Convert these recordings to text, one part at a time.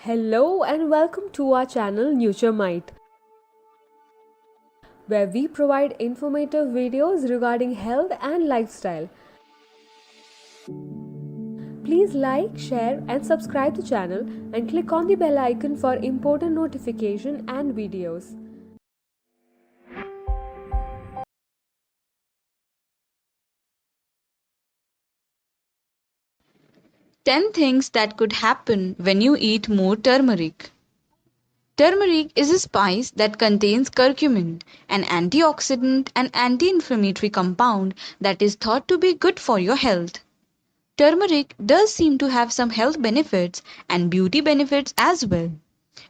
Hello and welcome to our channel NutureMite, where we provide informative videos regarding health and lifestyle. Please like, share and subscribe the channel and click on the bell icon for important notification and videos. Ten things that could happen when you eat more turmeric. Turmeric is a spice that contains curcumin, an antioxidant and anti-inflammatory compound that is thought to be good for your health. Turmeric does seem to have some health benefits and beauty benefits as well.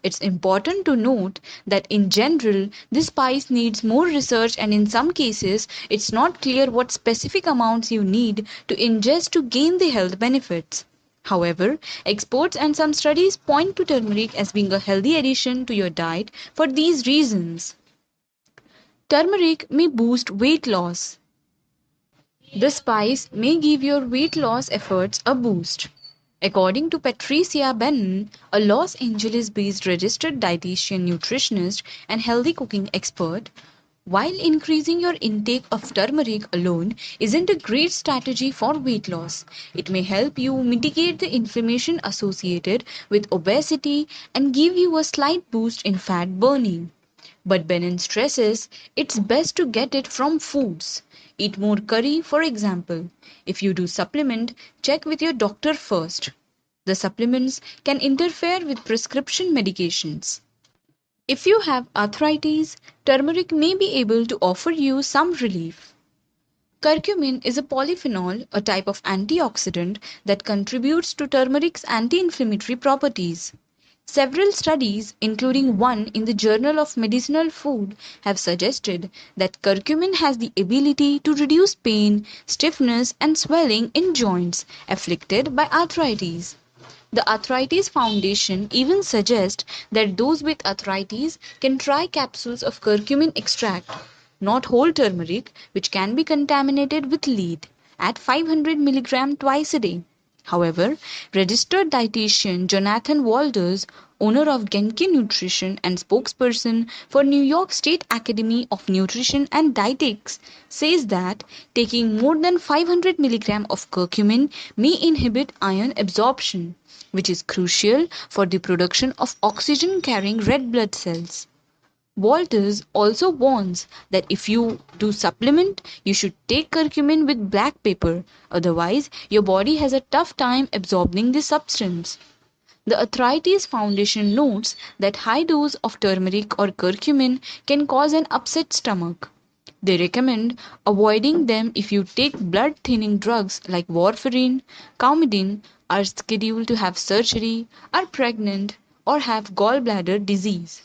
It's important to note that in general, this spice needs more research, and in some cases, it's not clear what specific amounts you need to ingest to gain the health benefits. However, experts and some studies point to turmeric as being a healthy addition to your diet for these reasons. Turmeric may boost weight loss. The spice may give your weight loss efforts a boost. According to Patricia Bennon, a Los Angeles based registered dietitian, nutritionist, and healthy cooking expert, while increasing your intake of turmeric alone isn't a great strategy for weight loss, it may help you mitigate the inflammation associated with obesity and give you a slight boost in fat burning. But Benin stresses it's best to get it from foods. Eat more curry, for example. If you do supplement, check with your doctor first. The supplements can interfere with prescription medications. If you have arthritis, turmeric may be able to offer you some relief. Curcumin is a polyphenol, a type of antioxidant that contributes to turmeric's anti-inflammatory properties. Several studies, including one in the Journal of Medicinal Food, have suggested that curcumin has the ability to reduce pain, stiffness, and swelling in joints afflicted by arthritis. The Arthritis Foundation even suggests that those with arthritis can try capsules of curcumin extract, not whole turmeric, which can be contaminated with lead, at 500 mg twice a day. However, registered dietitian Jonathan Walters, owner of Genki Nutrition and spokesperson for New York State Academy of Nutrition and Dietetics, says that taking more than 500 mg of curcumin may inhibit iron absorption, which is crucial for the production of oxygen carrying red blood cells. Walters also warns that if you do supplement, you should take curcumin with black pepper, otherwise, your body has a tough time absorbing the substance. The Arthritis Foundation notes that high dose of turmeric or curcumin can cause an upset stomach. They recommend avoiding them if you take blood thinning drugs like warfarin, Coumadin, are scheduled to have surgery, are pregnant, or have gallbladder disease.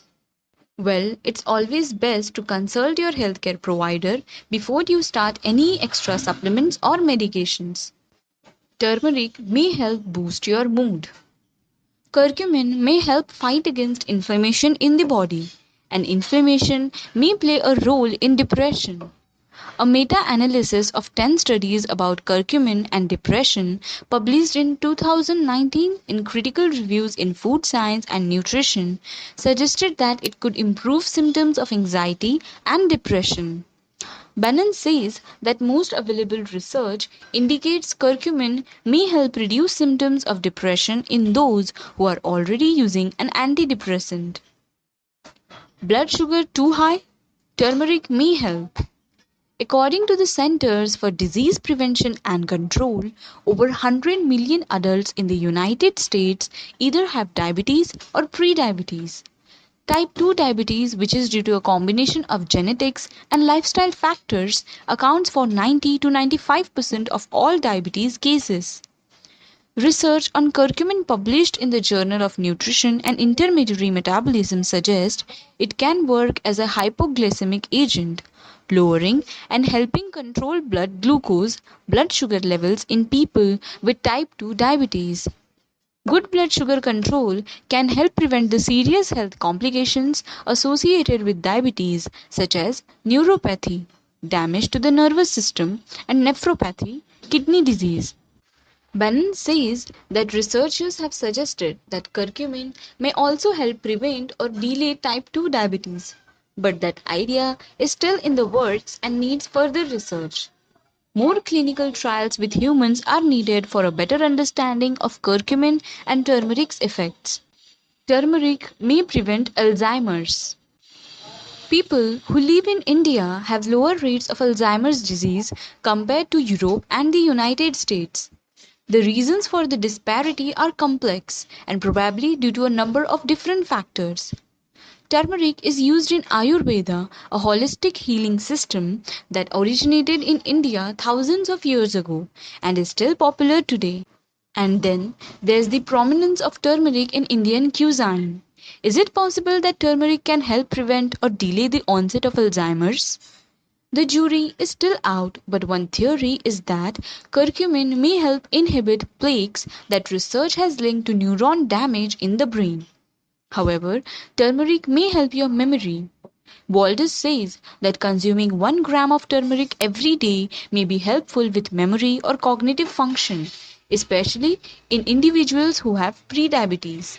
Well, it's always best to consult your healthcare provider before you start any extra supplements or medications. Turmeric may help boost your mood. Curcumin may help fight against inflammation in the body, and inflammation may play a role in depression. A meta-analysis of 10 studies about curcumin and depression, published in 2019 in Critical Reviews in Food Science and Nutrition, suggested that it could improve symptoms of anxiety and depression. Bannon says that most available research indicates curcumin may help reduce symptoms of depression in those who are already using an antidepressant. Blood sugar too high? Turmeric may help. According to the Centers for Disease Prevention and Control, over 100 million adults in the United States either have diabetes or prediabetes. Type 2 diabetes, which is due to a combination of genetics and lifestyle factors, accounts for 90 to 95% of all diabetes cases. Research on curcumin published in the Journal of Nutrition and Intermediary Metabolism suggests it can work as a hypoglycemic agent, lowering and helping control blood glucose, blood sugar levels in people with type 2 diabetes. Good blood sugar control can help prevent the serious health complications associated with diabetes, such as neuropathy, damage to the nervous system, and nephropathy, kidney disease. Bannon says that researchers have suggested that curcumin may also help prevent or delay type 2 diabetes, but that idea is still in the works and needs further research. More clinical trials with humans are needed for a better understanding of curcumin and turmeric's effects. Turmeric may prevent Alzheimer's. People who live in India have lower rates of Alzheimer's disease compared to Europe and the United States. The reasons for the disparity are complex and probably due to a number of different factors. Turmeric is used in Ayurveda, a holistic healing system that originated in India thousands of years ago and is still popular today. And then there's the prominence of turmeric in Indian cuisine. Is it possible that turmeric can help prevent or delay the onset of Alzheimer's? The jury is still out, but one theory is that curcumin may help inhibit plaques that research has linked to neuron damage in the brain. However, turmeric may help your memory. Waldes says that consuming 1 gram of turmeric every day may be helpful with memory or cognitive function, especially in individuals who have prediabetes.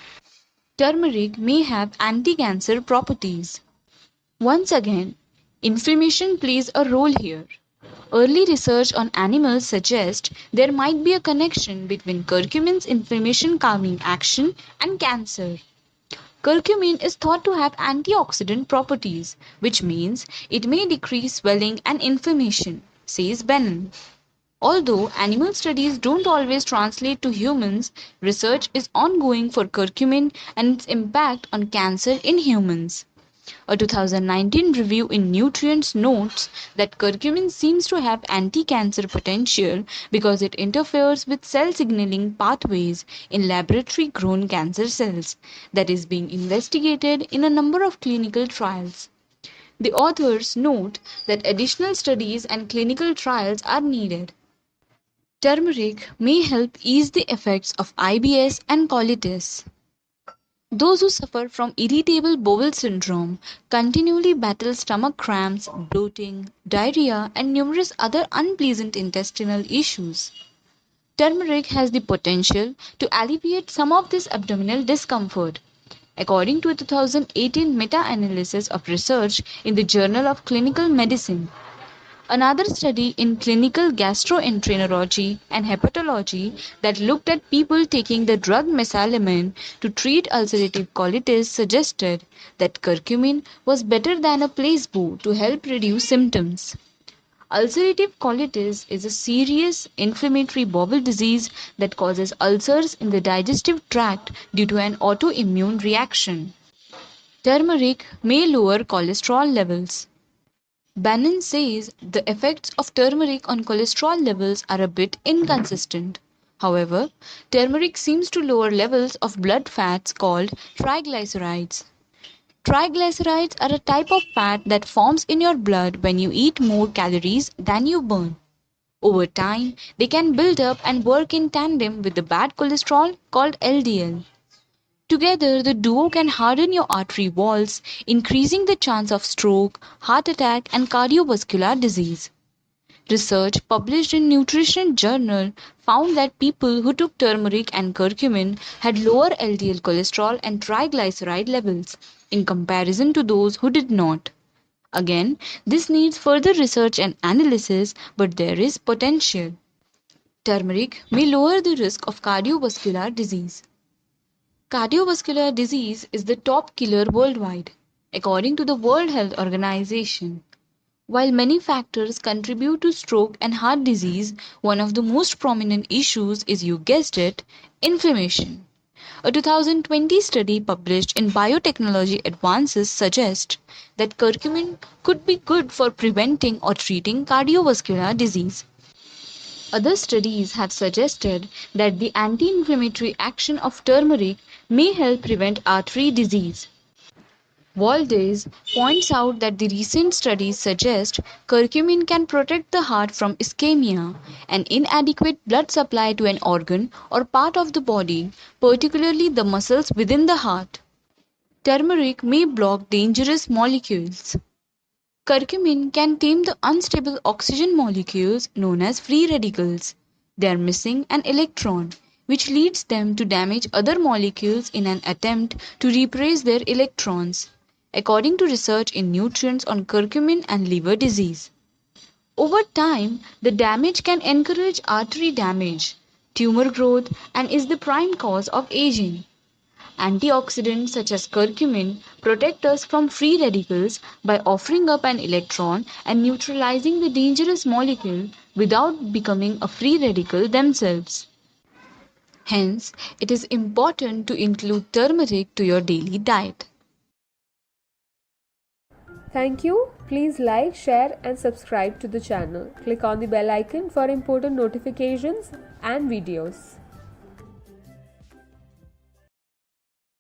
Turmeric may have anti-cancer properties. Once again, inflammation plays a role here. Early research on animals suggests there might be a connection between curcumin's inflammation calming action and cancer. Curcumin is thought to have antioxidant properties, which means it may decrease swelling and inflammation, says Bannon. Although animal studies don't always translate to humans, research is ongoing for curcumin and its impact on cancer in humans. A 2019 review in Nutrients notes that curcumin seems to have anti-cancer potential because it interferes with cell signaling pathways in laboratory-grown cancer cells that is being investigated in a number of clinical trials. The authors note that additional studies and clinical trials are needed. Turmeric may help ease the effects of IBS and colitis. Those who suffer from irritable bowel syndrome continually battle stomach cramps, bloating, diarrhea, and numerous other unpleasant intestinal issues. Turmeric has the potential to alleviate some of this abdominal discomfort, according to a 2018 meta analysis of research in the Journal of Clinical Medicine. Another study in clinical gastroenterology and hepatology that looked at people taking the drug mesalamine to treat ulcerative colitis suggested that curcumin was better than a placebo to help reduce symptoms. Ulcerative colitis is a serious inflammatory bowel disease that causes ulcers in the digestive tract due to an autoimmune reaction. Turmeric may lower cholesterol levels. Bannon says the effects of turmeric on cholesterol levels are a bit inconsistent. However, turmeric seems to lower levels of blood fats called triglycerides. Triglycerides are a type of fat that forms in your blood when you eat more calories than you burn. Over time, they can build up and work in tandem with the bad cholesterol called LDL. Together, the duo can harden your artery walls, increasing the chance of stroke, heart attack, and cardiovascular disease. Research published in Nutrition Journal found that people who took turmeric and curcumin had lower LDL cholesterol and triglyceride levels in comparison to those who did not. Again, this needs further research and analysis, but there is potential. Turmeric may lower the risk of cardiovascular disease. Cardiovascular disease is the top killer worldwide, according to the World Health Organization. While many factors contribute to stroke and heart disease, one of the most prominent issues is, you guessed it, inflammation. A 2020 study published in Biotechnology Advances suggests that curcumin could be good for preventing or treating cardiovascular disease. Other studies have suggested that the anti-inflammatory action of turmeric may help prevent artery disease. Waldes points out that the recent studies suggest curcumin can protect the heart from ischemia, an inadequate blood supply to an organ or part of the body, particularly the muscles within the heart. Turmeric may block dangerous molecules. Curcumin can tame the unstable oxygen molecules known as free radicals. they are missing an electron, which leads them to damage other molecules in an attempt to replace their electrons, according to research in Nutrients on Curcumin and liver disease. Over time, the damage can encourage artery damage, tumor growth, and is the prime cause of aging. Antioxidants such as curcumin protect us from free radicals by offering up an electron and neutralizing the dangerous molecule without becoming a free radical themselves. Hence, it is important to include turmeric to your daily diet. Thank you. Please like, share, and subscribe to the channel. Click on the bell icon for important notifications and videos.